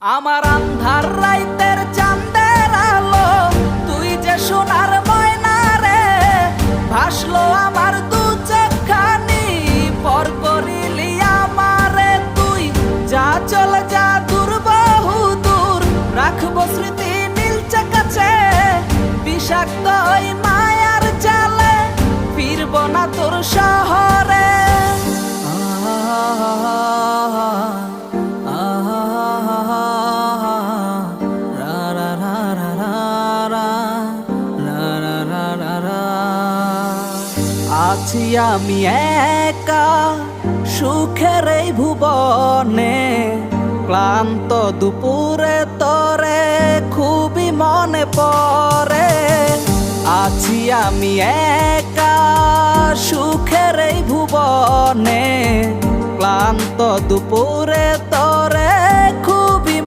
আমার আন্ধার রাইতের চাঁদের আলো, তুই যে সোনার ময়না রে, ভাসলো আমার দু চোখখানি, পর করিলি আমারে তুই। যা চল যা দূর বহু দূর, রাখবো স্মৃতি নীলচে কাছে, বিষাক্ত ওই মায়ার জালে ফিরব না তোর শহরে। আছি আমি একা সুখের এই ভুবনে, ক্লান্ত দুপুরে তরে খুবই মনে পড়ে। আছি আমি একা সুখের এই ভুবনে, ক্লান্ত দুপুরে তরে